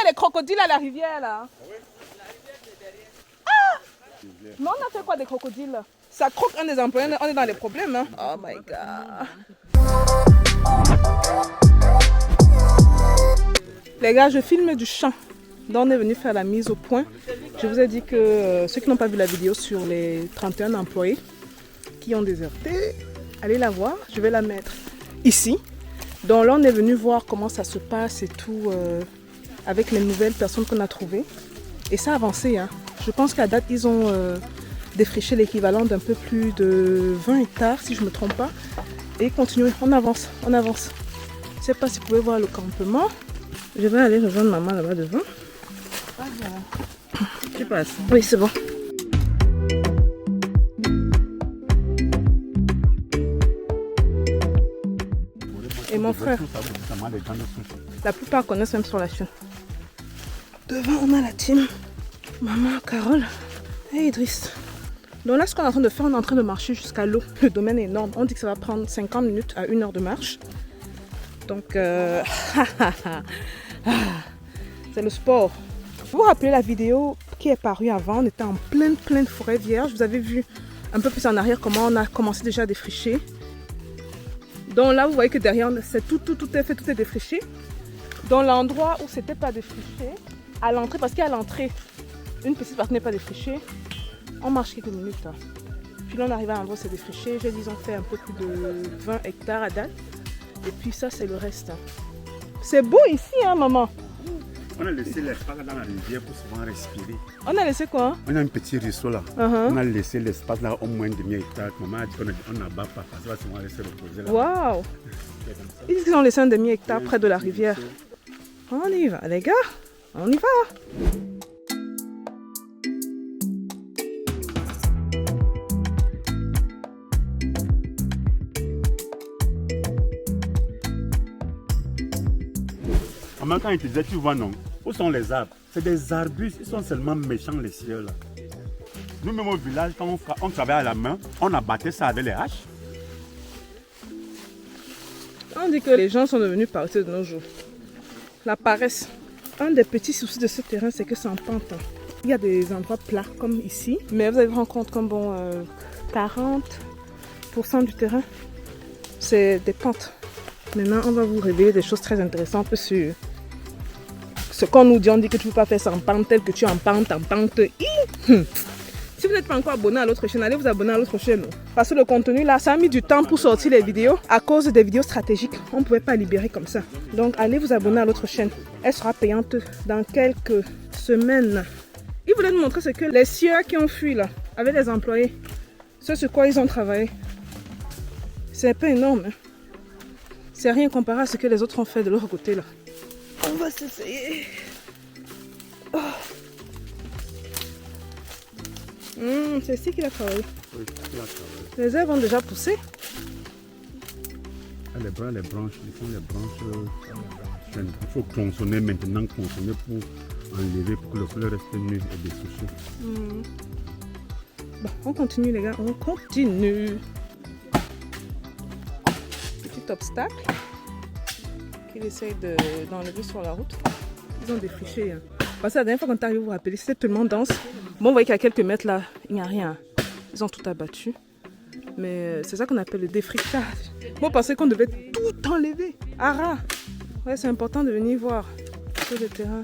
il y a des crocodiles à la rivière là. Ah! Mais on a fait quoi des crocodiles là? Ça croque un des employés, on est dans les problèmes. Hein? Oh my god. Les gars, je filme du champ. Donc on est venu faire la mise au point. Je vous ai dit que ceux qui n'ont pas vu la vidéo sur les 31 employés qui ont déserté, allez la voir. Je vais la mettre ici. Donc là, on est venu voir comment ça se passe et tout avec les nouvelles personnes qu'on a trouvées. Et ça a avancé. Hein. Je pense qu'à date, ils ont défriché l'équivalent d'un peu plus de 20 hectares, si je ne me trompe pas. Et continuez, on avance, on avance. Je ne sais pas si vous pouvez voir le campement. Je vais aller rejoindre maman là-bas devant. Tu passes? Oui, c'est bon. Et mon frère, la plupart connaissent même sur la chaîne. Devant, on a la team. Maman, Carole et Idriss. Donc là, ce qu'on est en train de faire, on est en train de marcher jusqu'à l'eau. Le domaine est énorme. On dit que ça va prendre 50 minutes à 1 heure de marche. Donc, c'est le sport. Vous vous rappelez la vidéo qui est parue avant? On était en pleine forêt vierge. Vous avez vu un peu plus en arrière comment on a commencé déjà à défricher. Donc là, vous voyez que derrière, c'est tout est fait, tout est défriché. Dans l'endroit où c'était pas défriché, à l'entrée, parce qu'à l'entrée, une petite partie n'est pas défrichée, on marche quelques minutes. Hein. Puis là, on arrive à l'endroit où c'est défriché. J'ai dit, ils ont fait un peu plus de 20 hectares à date. Et puis ça, c'est le reste. Hein. C'est beau ici, hein, maman? On a laissé l'espace dans la rivière pour souvent respirer. On a laissé quoi? On a un petit ruisseau là. On a laissé l'espace là au moins demi-hectare. Maman a dit qu'on n'abat pas parce qu'on va souvent rester reposer là. Waouh! Ils disent qu'ils ont laissé un demi-hectare près de la rivière. On y va, les gars. On y va. En même temps, il te disait, tu vois non, où sont les arbres? C'est des arbustes, ils sont seulement méchants les cieux là. Nous-mêmes au village, quand on travaillait à la main, on abattait ça avec les haches. On dit que les gens sont devenus paresseux de nos jours. La paresse. Un des petits soucis de ce terrain, c'est que c'est en pente. Il y a des endroits plats comme ici, mais vous allez vous rendre compte que bon, 40% du terrain, c'est des pentes. Maintenant, on va vous révéler des choses très intéressantes sur ce qu'on nous dit. On dit que tu ne peux pas faire ça en pente, tel que tu es en pente. Si vous n'êtes pas encore abonné à l'autre chaîne, allez vous abonner à l'autre chaîne. Parce que le contenu là, ça a mis du temps pour sortir les vidéos à cause des vidéos stratégiques. On ne pouvait pas libérer comme ça. Donc allez vous abonner à l'autre chaîne. Elle sera payante dans quelques semaines. Ils voulaient nous montrer ce que les sieurs qui ont fui là, avec les employés, ce sur quoi ils ont travaillé. C'est un peu énorme. Hein? C'est rien comparé à ce que les autres ont fait de leur côté là. On va s'essayer. Oh. C'est ici qu'il a travaillé. Oui, il a travaillé. Les herbes ont déjà poussé. Les branches, ils font les branches. Il faut tronçonner maintenant, tronçonner pour enlever, pour que le fleur reste nu et dessouché. Bon, on continue les gars, on continue. Petit obstacle qu'ils essayent d'enlever sur la route. Ils ont défriché. Hein. Parce que la dernière fois quand on arrive, vous vous rappelez, c'était tellement dense. Bon, vous voyez qu'à quelques mètres là, il n'y a rien. Ils ont tout abattu. Mais c'est ça qu'on appelle le défrichage. Moi, je pensais qu'on devait tout enlever. Ara. Ouais, c'est important de venir voir sur le terrain.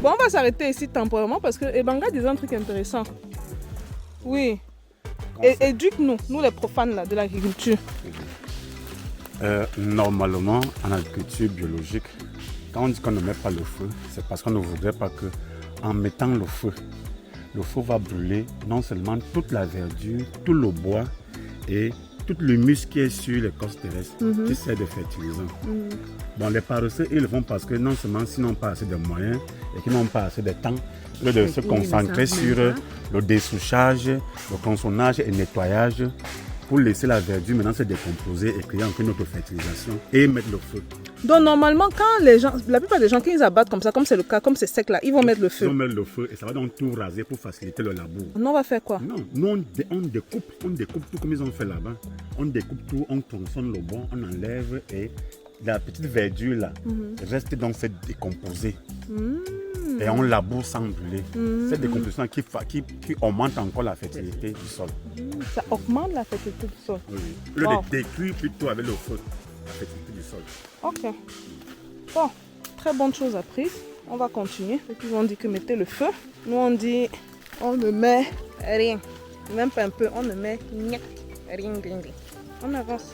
Bon, on va s'arrêter ici temporairement parce que Ebanga disait un truc intéressant. Oui. Éduque-nous, nous les profanes là, de l'agriculture. Normalement, en agriculture biologique, quand on dit qu'on ne met pas le feu, c'est parce qu'on ne voudrait pas que, en mettant le feu va brûler non seulement toute la verdure, tout le bois et tout l'humus qui est sur l'écorce terrestre qui sert de fertilisant. Bon, les paresseux, ils le font parce que non seulement s'ils n'ont pas assez de moyens et qu'ils n'ont pas assez de temps, de se concentrer sur le dessouchage, le tronçonnage et le nettoyage pour laisser la verdure maintenant se décomposer et créer encore une autre fertilisation et mettre le feu. Donc normalement, quand les gens, la plupart des gens, quand ils abattent comme ça, comme c'est le cas, comme c'est sec là, ils vont mettre le feu. Ils vont mettre le feu et ça va donc tout raser pour faciliter le labour. Nous, on va faire quoi? Non, nous on découpe tout comme ils ont fait là-bas. On découpe tout, on tronçonne le bois, on enlève et la petite verdure là reste donc se décomposer. Et on laboure sans brûler. Cette décomposition qui augmente encore la fertilité du sol. Ça augmente la fertilité du sol. Oui. Le détruire plutôt avec le feu, la fertilité du sol. Ok. Bon, très bonne chose apprise. On va continuer. Et puis on dit que mettez le feu. Nous on dit on ne met rien. Même pas un peu, on ne met rien. On avance.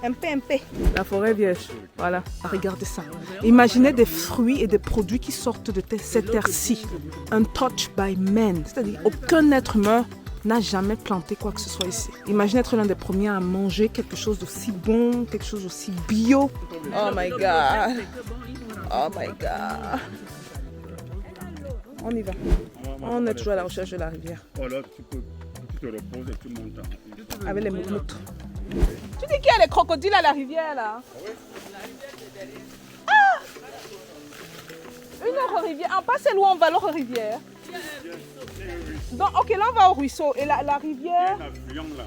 Un peu. La forêt vierge. Voilà. Regardez ça. Imaginez des fruits et des produits qui sortent de cette terre-ci. Untouched by man. C'est-à-dire aucun être humain n'a jamais planté quoi que ce soit ici. Imaginez être l'un des premiers à manger quelque chose d'aussi bon, quelque chose d'aussi bio. Oh my God. Oh my God. On y va. On est toujours à la recherche de la rivière. Alors tu te reposes et tu montes. Avec les moumoutes. Tu dis qu'il y a des crocodiles à la rivière là? Ah! Une autre rivière. En pas c'est loin, on va à l'autre rivière. Donc, ok, là on va au ruisseau. Et la rivière. Un affluent là.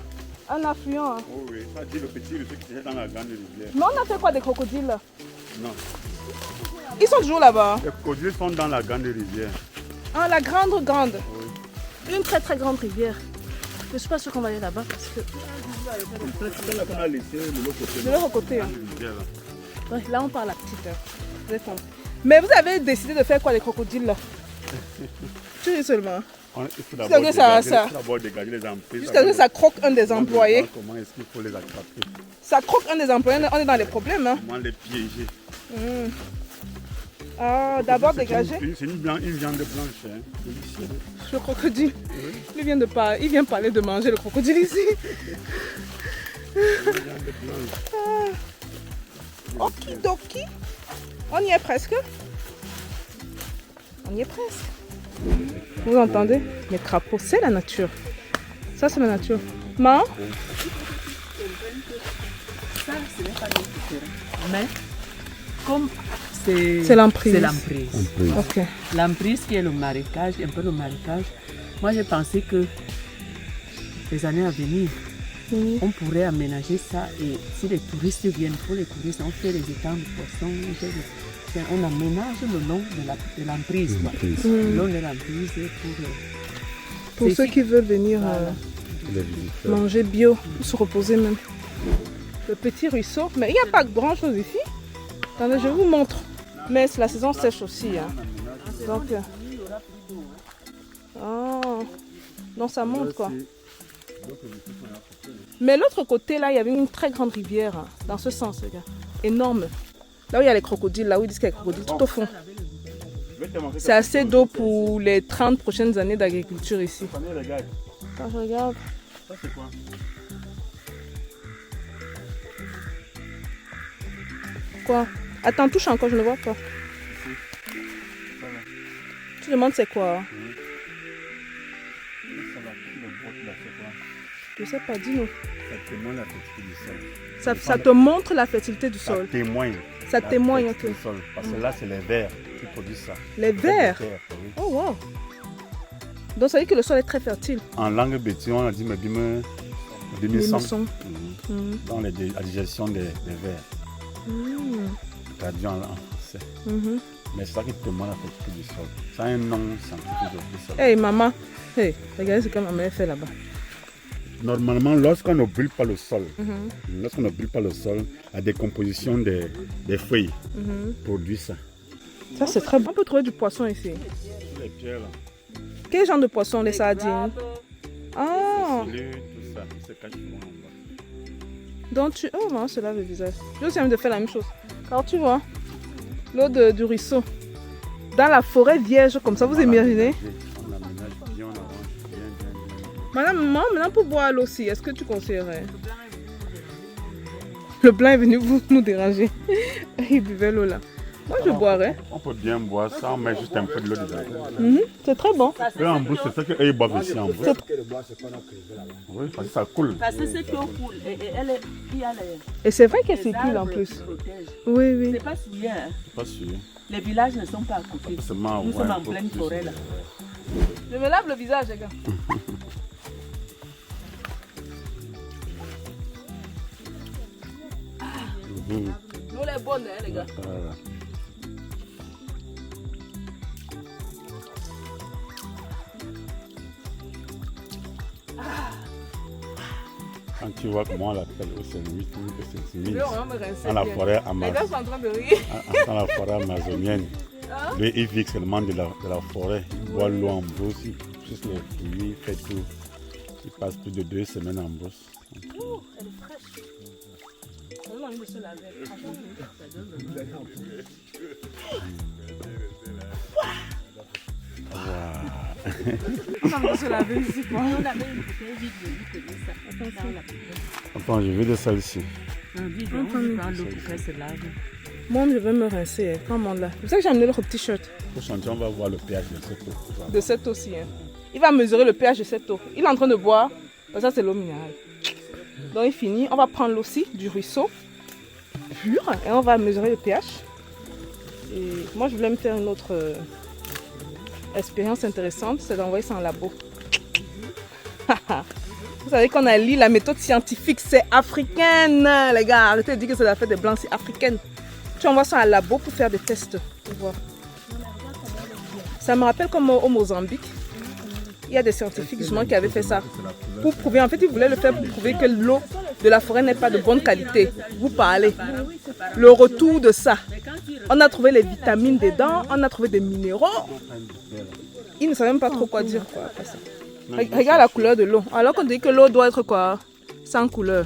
Un affluent. Oh oui, ça dit le petit ruisseau qui est dans la grande rivière. Mais on a fait quoi des crocodiles là? Non. Ils sont toujours là-bas. Les crocodiles sont dans la grande rivière. Ah, la grande. Oui. Une très grande rivière. Je suis pas sûre qu'on va aller là-bas parce que. On a laissé de l'autre côté. De l'autre côté. Hein. Rivière, là. Ouais, là on part la petite. Vous avez compris. Mais vous avez décidé de faire quoi les crocodiles là? Tu dis seulement. Il faut d'abord dégager les emprises. Jusqu'à ce que ça croque un des employés. Comment est-ce qu'il faut les attraper? Ça croque un des employés, on est dans les problèmes. Hein. Comment les piéger? Ah, d'abord dégager. C'est une viande blanche. Hein. Le crocodile. Oui. Il vient parler de manger le crocodile ici. Okidoki. On y est presque. Vous entendez? Les crapauds, c'est la nature. Ça, c'est la nature. Ma? Ça, ce n'est pas différent. Mais comme c'est l'emprise. C'est l'emprise. Ok. L'emprise qui est le marécage, un peu le marécage. Moi, j'ai pensé que les années à venir, on pourrait aménager ça. Et si les touristes viennent, pour les touristes, on fait les étangs de poissons, on aménage le long de l'emprise. Le long de l'emprise pour ceux qui veulent venir manger bio, se reposer même. Le petit ruisseau, mais il n'y a pas grand chose ici. Attendez, je vous montre. Mais c'est la saison sèche aussi. Hein. Donc ça monte quoi. Mais l'autre côté là, il y avait une très grande rivière. Hein, dans ce sens, les gars. Énorme. Là où il y a les crocodiles, là où ils disent qu'il y a les crocodiles, tout au fond. C'est assez d'eau pour les 30 prochaines années d'agriculture ici. Quand je regarde. Ça c'est quoi? Quoi? Attends, touche encore, je ne vois pas. Tu demandes c'est quoi? Je sais pas, dis-nous. Ça témoigne la fertilité du sol. Ça te montre la fertilité du sol. Ça témoigne. Ça témoigne, ok. Du sol. Parce que là, c'est les vers qui produisent ça. Les vers? Oui. Oh wow. Donc ça veut dire que le sol est très fertile. En langue béti, on a dit mais Bimison. Dans la digestion des vers. Traduit en français. Mais c'est ça qui témoigne la fertilité du sol. Ça a un nom scientifique du sol. Hey maman, hey, regardez ce que ma mère fait là-bas. Normalement, lorsqu'on ne brûle pas le sol, la décomposition des feuilles produit ça. Ça c'est très bon. On peut trouver du poisson ici. Les pierres là. Quel genre de poisson? Les sardines? Ah! Tout ça, il se cache souvent en bas. Donc tu... Oh non, se lave le visage. J'ai aussi envie de faire la même chose. Car tu vois, l'eau du ruisseau. Dans la forêt vierge comme ça, vous imaginez? On aménage bien, on arrange bien. Madame, maman, maintenant pour boire l'eau aussi, est-ce que tu conseillerais? Le blanc est venu nous déranger. Il buvait l'eau là. Moi, je boirais. On peut bien boire ça, on met juste un peu de l'eau dedans. C'est très bon. Eux en brousse, c'est ça qu'eux ils boivent ici en brousse. Oui, parce que ça coule. Parce que c'est l'eau coule. Et elle est, il y a les, Et c'est vrai qu'elle circule en plus. protègent. Oui, oui. C'est pas souillé. Hein. Pas sûr. Les villages ne sont pas à côté. Seulement, Nous ouais, sommes un en peu pleine plus. forêt là. Je me lave le visage, les gars. L'eau est bonne, hein, les gars. Voilà. Quand tu vois comment on l'appelle au Saint-Louis, c'est mise. On va me rincer Dans la bien. forêt Les gars sont en train de rire. dans la forêt amazonienne. Lui, il vit seulement de la forêt. Il boit l'eau en brousse, il pousse les fruits, il fait tout. Il passe plus de 2 semaines en brousse. Elle est fraîche. On a envie de se laver. Franchement, ça donne. On a envie de se laver ici, quoi. On avait une bouteille vide de l'eau comme ça. Dans la bouteille. Attends, je vais de celle-ci. Un vide, on prend l'eau pour qu'elle se lave. Moi, je vais me rincer. Hein. Comment là? C'est pour ça que j'ai amené le t-shirt Pour chanter, on va voir le pH de cette eau. de cette eau-ci. Hein. Il va mesurer le pH de cette eau. Il est en train de boire. Ça, c'est l'eau minérale. Donc, il finit. On va prendre l'eau aussi du ruisseau pur et on va mesurer le pH. Et moi, je voulais me faire une autre expérience intéressante, c'est d'envoyer ça en labo. Vous savez qu'on a lu la méthode scientifique, c'est africaine, les gars. Arrêtez de dire que c'est la fête des blancs, c'est africaine. Tu envoies ça en labo pour faire des tests. Pour voir. Ça me rappelle comme au Mozambique. Il y a des scientifiques justement qui avaient fait ça. Pour prouver, en fait, ils voulaient le faire pour prouver que l'eau de la forêt n'est pas de bonne qualité. Vous parlez. Le retour de ça. On a trouvé les vitamines dedans, on a trouvé des minéraux. Ils ne savent même pas trop quoi dire quoi, après ça. Regarde la couleur de l'eau. Alors qu'on dit que l'eau doit être quoi? Sans couleur.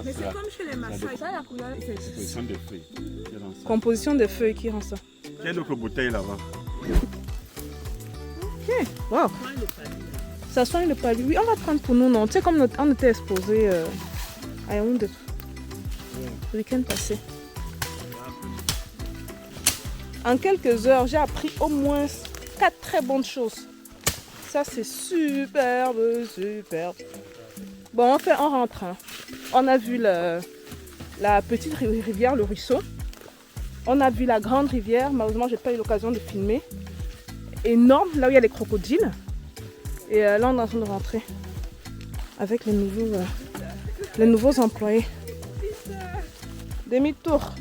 Mais c'est comme chez les Maasai. Ça, la couleur, c'est composition des feuilles. Composition des feuilles qui rend ça. Il y a d'autres bouteilles là-bas. Ok, wow. Ça soigne le palud. Oui, on va prendre pour nous, non? Tu sais, comme on était exposé à Yaoundé le week-end passé. En quelques heures, j'ai appris au moins 4 très bonnes choses. Ça, c'est superbe, superbe. Bon, on rentre. Hein. On a vu la petite rivière, le ruisseau. On a vu la grande rivière. Malheureusement, je n'ai pas eu l'occasion de filmer. Énorme, là où il y a les crocodiles. Et là, on est en train de rentrer avec les nouveaux employés. Demi-tour.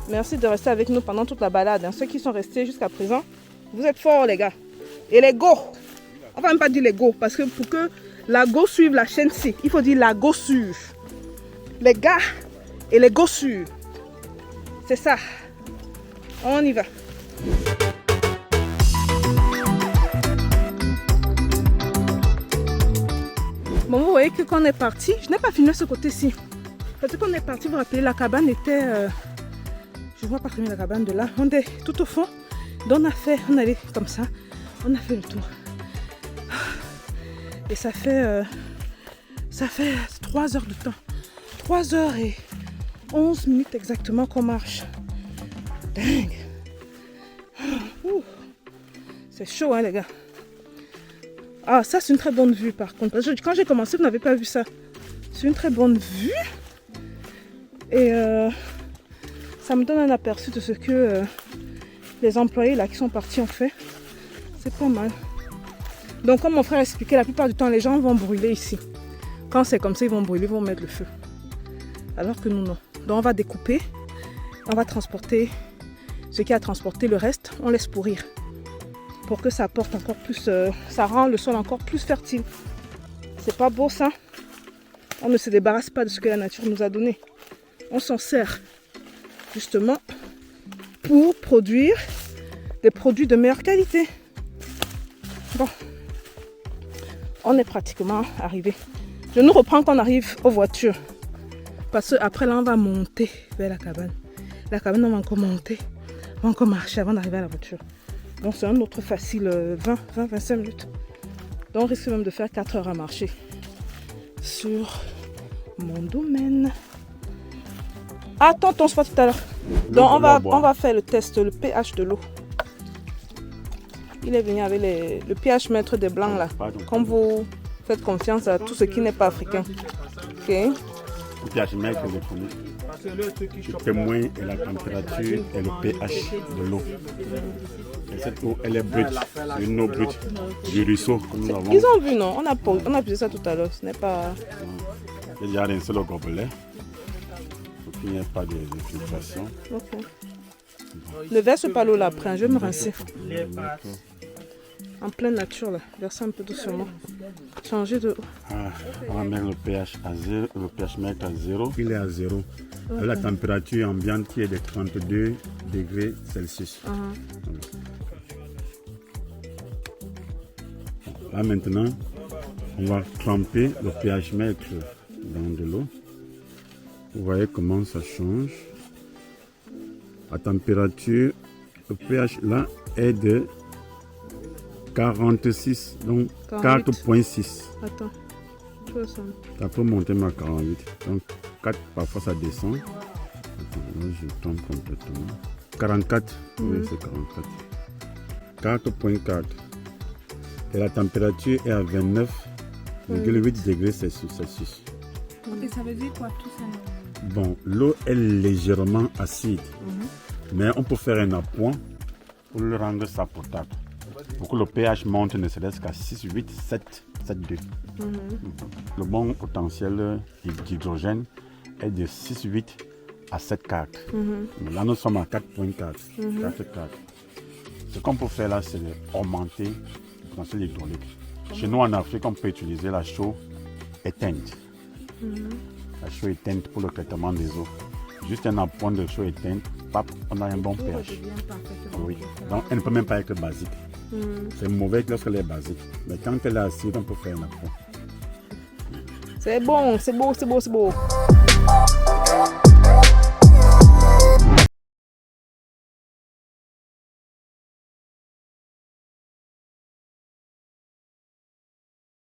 Merci de rester avec nous pendant toute la balade. Hein. Ceux qui sont restés jusqu'à présent, vous êtes forts, les gars. Et les go. On va même pas dire les go, parce que pour que la go suive la chaîne C, il faut dire la go suive. Les gars et les go suivent. C'est ça. On y va. Bon, vous voyez que quand on est parti, je n'ai pas filmé ce côté-ci. Parce que quand on est parti, vous vous rappelez, la cabane était... je ne vois pas très bien la cabane de là. On est tout au fond. Donc on allait comme ça. On a fait le tour. Et ça fait 3 heures de temps. 3 heures et 11 minutes exactement qu'on marche. Dingue. C'est chaud, hein, les gars. Ah, ça, c'est une très bonne vue, par contre. Parce que quand j'ai commencé, vous n'avez pas vu ça. C'est une très bonne vue. Et ça me donne un aperçu de ce que les employés là qui sont partis ont fait. C'est pas mal. Donc, comme mon frère expliquait, la plupart du temps, les gens vont brûler ici. Quand c'est comme ça, ils vont brûler, ils vont mettre le feu. Alors que nous, non. Donc, on va découper. On va transporter ce qui a transporté. Le reste, on laisse pourrir. Pour que ça apporte encore plus... ça rend le sol encore plus fertile. C'est pas beau, ça? On ne se débarrasse pas de ce que la nature nous a donné. On s'en sert, justement, pour produire des produits de meilleure qualité. Bon, on est pratiquement arrivé. Je nous reprends quand on arrive aux voitures. Parce qu'après là, on va monter vers la cabane. La cabane, on va encore monter. On va encore marcher avant d'arriver à la voiture. Donc c'est un autre facile 20-25 minutes. Donc on risque même de faire 4 heures à marcher sur mon domaine. Attends, on se voit tout à l'heure. Donc on va faire le test, le pH de l'eau. Il est venu avec le pH mètre des blancs là. Comme vous faites confiance à tout ce qui n'est pas africain. Ok. Le pH mètre le témoin est la température et le pH de l'eau. Et cette eau, elle est brute. C'est une eau brute du ruisseau que nous avons. Ils ont vu, non? On a posé ça tout à l'heure. Ce n'est pas. Il y a un seul gobelet. Pour qu'il n'y ait pas de filtration. Ok. Ne verse pas l'eau là après, je vais me rincer. En pleine nature là, verser un peu doucement. Changer de eau. Ah, on va mettre le pH à 0, le pH mètre à 0. Il est à 0. Okay. La température ambiante qui est de 32 degrés Celsius. Là maintenant, on va tremper le pH mètre dans de l'eau. Vous voyez comment ça change. La température, le pH là est de 46, donc 4,6. Attends, ça peut monter à 48, donc 4 parfois ça descend. Attends, là je tombe complètement. 44, oui c'est 44. 4,4. Et la température est à 29,8 degrés Celsius. Ok, ça veut dire quoi tout ça? Bon, l'eau est légèrement acide, mais on peut faire un appoint pour le rendre ça potable. Pour que le pH monte ne serait-ce qu'à 6,8, 7,2. Le bon potentiel d'hydrogène est de 6,8 à 7,4. Là, nous sommes à 4,4. 4,4. Ce qu'on peut faire là, c'est augmenter le potentiel hydraulique. Chez nous en Afrique, on peut utiliser la chaux éteinte. La chaux éteinte pour le traitement des eaux. Juste un appoint de chaux éteinte, on a un bon pH. Oui. Donc, elle ne peut même pas être basique. C'est mauvais lorsqu'elle est basique. Mais quand elle est acide, on peut faire un appoint. C'est bon, c'est beau, c'est beau, c'est beau.